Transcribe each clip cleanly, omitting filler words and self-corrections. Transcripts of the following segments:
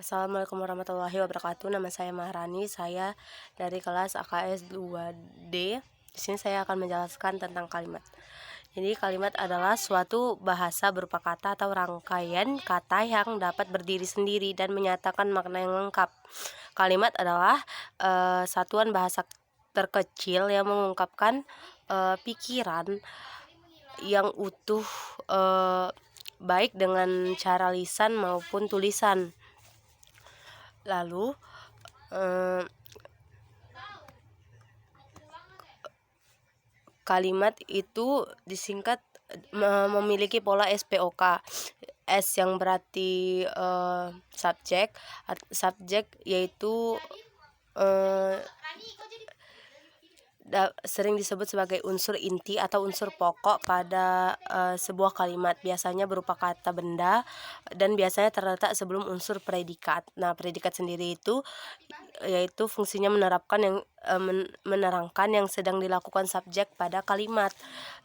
Assalamualaikum warahmatullahi wabarakatuh. Nama saya Mahrani, saya dari kelas AKS 2D. Di sini saya akan menjelaskan tentang kalimat. Jadi kalimat adalah suatu bahasa berupa kata atau rangkaian kata yang dapat berdiri sendiri dan menyatakan makna yang lengkap. Kalimat adalah satuan bahasa terkecil yang mengungkapkan pikiran yang utuh, baik dengan cara lisan maupun tulisan. Lalu kalimat itu disingkat memiliki pola SPOK. S yang berarti subjek yaitu sering disebut sebagai unsur inti atau unsur pokok pada sebuah kalimat, biasanya berupa kata benda dan biasanya terletak sebelum unsur predikat. Nah, predikat sendiri itu yaitu fungsinya menerangkan yang sedang dilakukan subjek pada kalimat.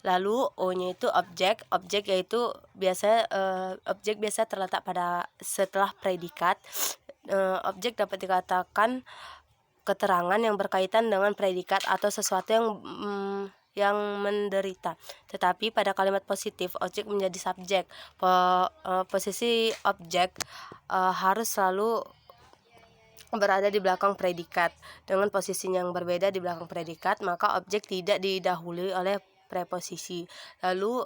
Lalu O-nya itu objek yaitu objek biasa terletak pada setelah predikat. Objek dapat dikatakan keterangan yang berkaitan dengan predikat atau sesuatu yang menderita. Tetapi pada kalimat positif, objek menjadi subjek. Posisi objek harus selalu berada di belakang predikat. Dengan posisinya yang berbeda di belakang predikat, maka objek tidak didahului oleh preposisi. Lalu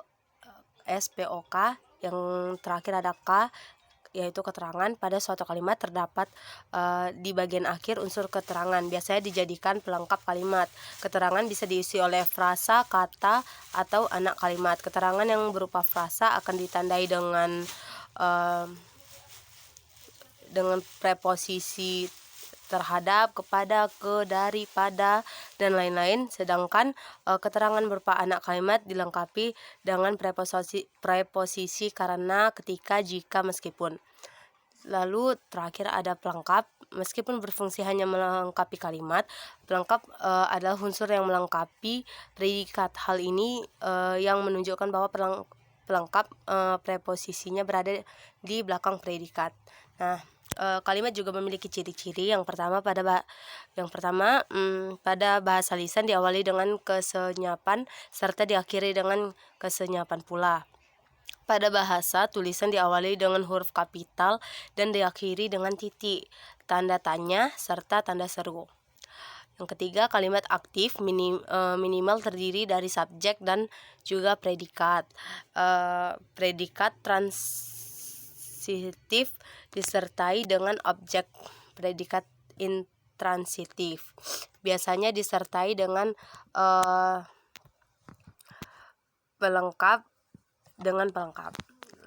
SPOK yang terakhir ada K, yaitu keterangan. Pada suatu kalimat terdapat di bagian akhir unsur keterangan, biasanya dijadikan pelengkap kalimat. Keterangan bisa diisi oleh frasa, kata, atau anak kalimat. Keterangan yang berupa frasa akan ditandai dengan preposisi terhadap, kepada, ke, dari, pada, dan lain-lain. Sedangkan keterangan berupa anak kalimat dilengkapi dengan preposisi karena, ketika, jika, meskipun. Lalu terakhir ada pelengkap. Meskipun berfungsi hanya melengkapi kalimat, pelengkap adalah unsur yang melengkapi predikat. Hal ini yang menunjukkan bahwa pelengkap preposisinya berada di belakang predikat. Nah, kalimat juga memiliki ciri-ciri. Yang pertama pada bahasa lisan diawali dengan kesenyapan serta diakhiri dengan kesenyapan pula. Pada bahasa tulisan diawali dengan huruf kapital dan diakhiri dengan titik, tanda tanya, serta tanda seru. Yang ketiga, kalimat aktif minimal terdiri dari subjek dan juga predikat. Predikat transitif disertai dengan objek. Predikat intransitif biasanya disertai dengan pelengkap.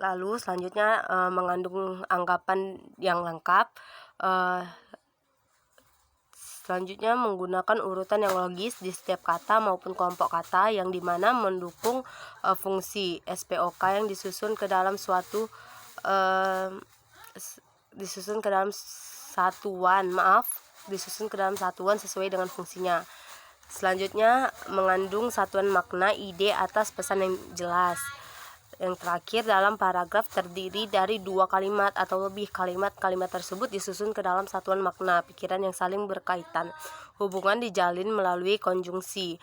Lalu selanjutnya mengandung anggapan yang lengkap. Selanjutnya menggunakan urutan yang logis di setiap kata maupun kelompok kata yang dimana mendukung fungsi SPOK yang disusun ke dalam satuan sesuai dengan fungsinya. Selanjutnya mengandung satuan makna, ide atas pesan yang jelas. Yang terakhir, dalam paragraf terdiri dari 2 kalimat atau lebih. Kalimat tersebut disusun ke dalam satuan makna, pikiran yang saling berkaitan. Hubungan dijalin melalui konjungsi,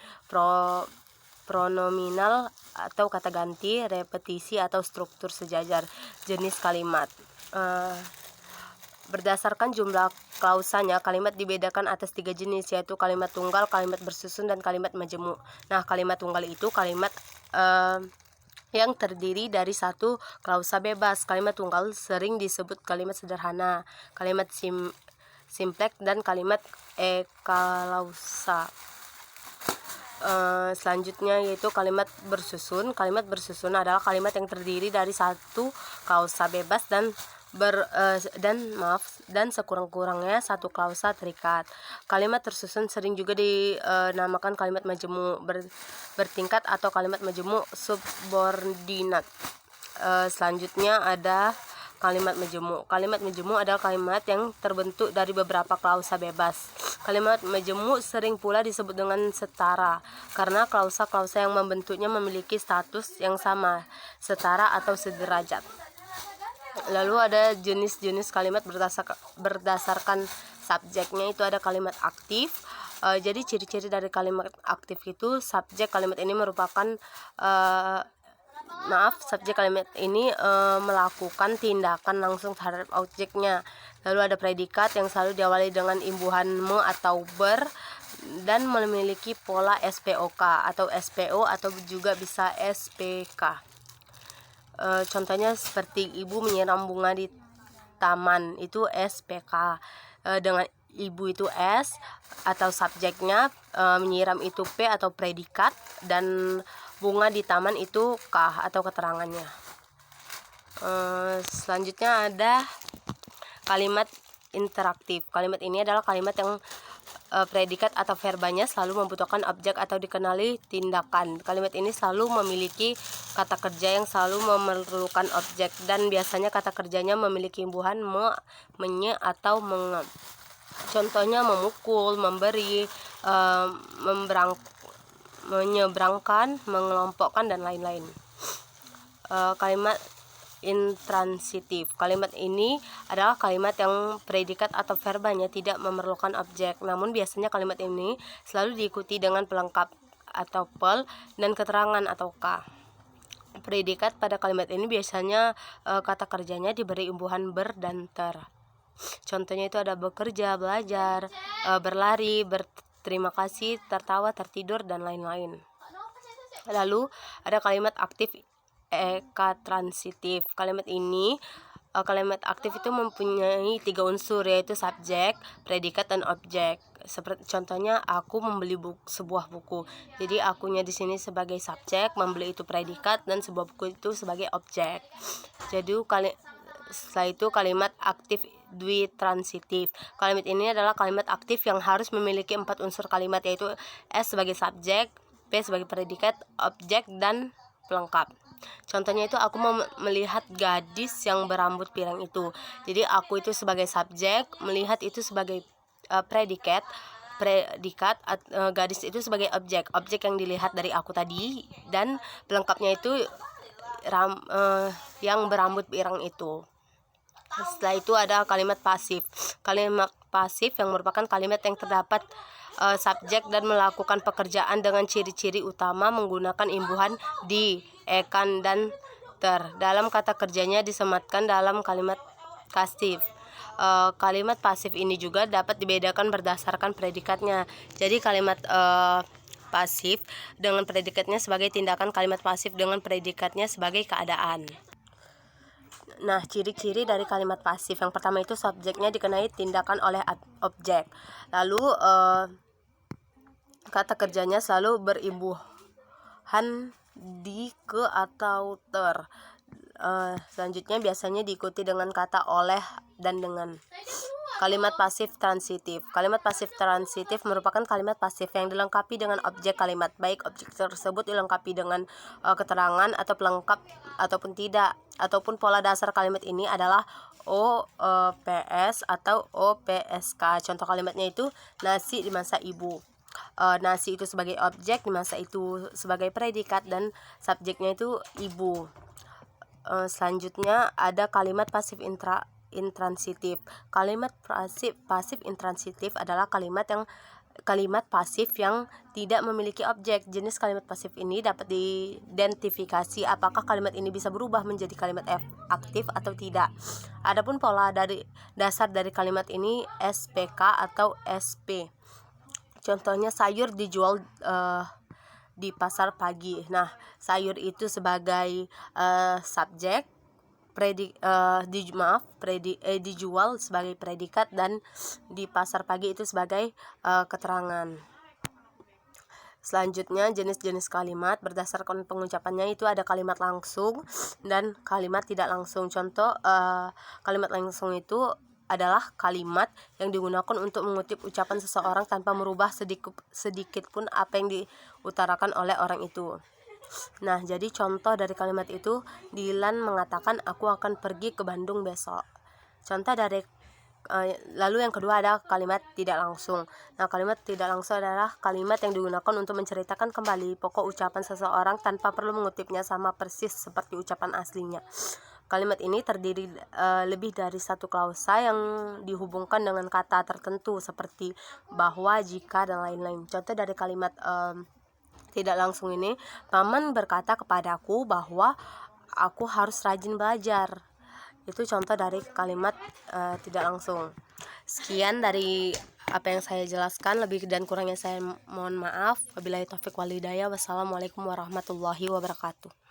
pronominal atau kata ganti, repetisi atau struktur sejajar. Jenis kalimat. Berdasarkan jumlah klausanya, kalimat dibedakan atas 3 jenis, yaitu kalimat tunggal, kalimat bersusun, dan kalimat majemuk. Nah, kalimat tunggal itu kalimat yang terdiri dari satu klausa bebas. Kalimat tunggal sering disebut kalimat sederhana, kalimat simpleks, dan kalimat eklausa. Selanjutnya yaitu kalimat bersusun. Kalimat bersusun adalah kalimat yang terdiri dari satu klausa bebas dan sekurang-kurangnya satu klausa terikat. Kalimat tersusun sering juga dinamakan kalimat majemuk bertingkat atau kalimat majemuk subordinat. Selanjutnya ada kalimat majemuk. Kalimat majemuk adalah kalimat yang terbentuk dari beberapa klausa bebas. Kalimat majemuk sering pula disebut dengan setara karena klausa-klausa yang membentuknya memiliki status yang sama, setara atau sederajat. Lalu ada jenis-jenis kalimat berdasarkan subjeknya, itu ada kalimat aktif. Jadi ciri-ciri dari kalimat aktif itu subjek kalimat ini merupakan subjek kalimat ini melakukan tindakan langsung terhadap objeknya. Lalu ada predikat yang selalu diawali dengan imbuhan me atau ber dan memiliki pola SPOK atau SPO atau juga bisa SPK. Contohnya seperti ibu menyiram bunga di taman, itu SPK. Dengan ibu itu S atau subjeknya, menyiram itu P atau predikat, dan bunga di taman itu K atau keterangannya. Selanjutnya ada kalimat interaktif. Kalimat ini adalah kalimat yang predikat atau verbanya selalu membutuhkan objek atau dikenali tindakan. Kalimat ini selalu memiliki kata kerja yang selalu memerlukan objek, dan biasanya kata kerjanya memiliki imbuhan me, menye, atau menge. Contohnya memukul, memberi, menyeberangkan, mengelompokkan, dan lain-lain. Kalimat intransitif. Kalimat ini adalah kalimat yang predikat atau verbanya tidak memerlukan objek, namun biasanya kalimat ini selalu diikuti dengan pelengkap atau pel dan keterangan atau k. Predikat pada kalimat ini biasanya kata kerjanya diberi imbuhan ber dan ter. Contohnya itu ada bekerja, belajar, berlari, berterima kasih, tertawa, tertidur, dan lain-lain. Lalu ada kalimat aktif transitif. Kalimat aktif itu mempunyai 3 unsur, yaitu subjek, predikat, dan objek. Seperti contohnya aku membeli sebuah buku. Jadi akunya di sini sebagai subjek, membeli itu predikat, dan sebuah buku itu sebagai objek. Jadi setelah itu kalimat aktif dwitransitif. Kalimat ini adalah kalimat aktif yang harus memiliki 4 unsur kalimat, yaitu S sebagai subjek, P sebagai predikat, objek, dan pelengkap. Contohnya itu aku melihat gadis yang berambut pirang itu. Jadi aku itu sebagai subjek, melihat itu sebagai predikat, gadis itu sebagai objek yang dilihat dari aku tadi, dan pelengkapnya itu yang berambut pirang itu. Setelah itu ada kalimat pasif. Kalimat pasif yang merupakan kalimat yang terdapat subjek dan melakukan pekerjaan dengan ciri-ciri utama menggunakan imbuhan di, ekan, dan ter. Dalam kata kerjanya disematkan dalam kalimat pasif. Kalimat pasif ini juga dapat dibedakan berdasarkan predikatnya. Jadi kalimat pasif dengan predikatnya sebagai tindakan, kalimat pasif dengan predikatnya sebagai keadaan. Nah, ciri-ciri dari kalimat pasif yang pertama itu subjeknya dikenai tindakan oleh objek. Lalu kata kerjanya selalu berimbuhan di, ke, atau ter. Selanjutnya biasanya diikuti dengan kata oleh dan dengan. Kalimat pasif transitif. Kalimat pasif transitif merupakan kalimat pasif yang dilengkapi dengan objek kalimat, baik objek tersebut dilengkapi dengan keterangan atau pelengkap ataupun tidak. Ataupun pola dasar kalimat ini adalah OPS atau OPSK. Contoh kalimatnya itu nasi dimasak ibu. Nasi itu sebagai objek, dimasak itu sebagai predikat, dan subjeknya itu ibu. Selanjutnya ada kalimat pasif intransitif. Kalimat pasif intransitif adalah kalimat pasif yang tidak memiliki objek. Jenis kalimat pasif ini dapat diidentifikasi apakah kalimat ini bisa berubah menjadi kalimat aktif atau tidak. Adapun pola dari dasar dari kalimat ini SPK atau SP. Contohnya sayur dijual di pasar pagi. Nah, sayur itu sebagai subjek, dijual sebagai predikat, dan di pasar pagi itu sebagai keterangan. Selanjutnya jenis-jenis kalimat berdasarkan pengucapannya itu ada kalimat langsung dan kalimat tidak langsung. Contoh kalimat langsung itu adalah kalimat yang digunakan untuk mengutip ucapan seseorang tanpa merubah sedikit pun apa yang diutarakan oleh orang itu. Nah, jadi contoh dari kalimat itu, Dilan mengatakan aku akan pergi ke Bandung besok. Contoh dari lalu yang kedua ada kalimat tidak langsung. Nah, kalimat tidak langsung adalah kalimat yang digunakan untuk menceritakan kembali pokok ucapan seseorang tanpa perlu mengutipnya sama persis seperti ucapan aslinya. Kalimat ini terdiri lebih dari satu klausa yang dihubungkan dengan kata tertentu seperti bahwa, jika, dan lain-lain. Contoh dari kalimat tidak langsung ini, paman berkata kepadaku bahwa aku harus rajin belajar. Itu contoh dari kalimat tidak langsung. Sekian dari apa yang saya jelaskan, lebih dan kurangnya saya mohon maaf. Wabillahi taufik wal hidayah. Wassalamualaikum warahmatullahi wabarakatuh.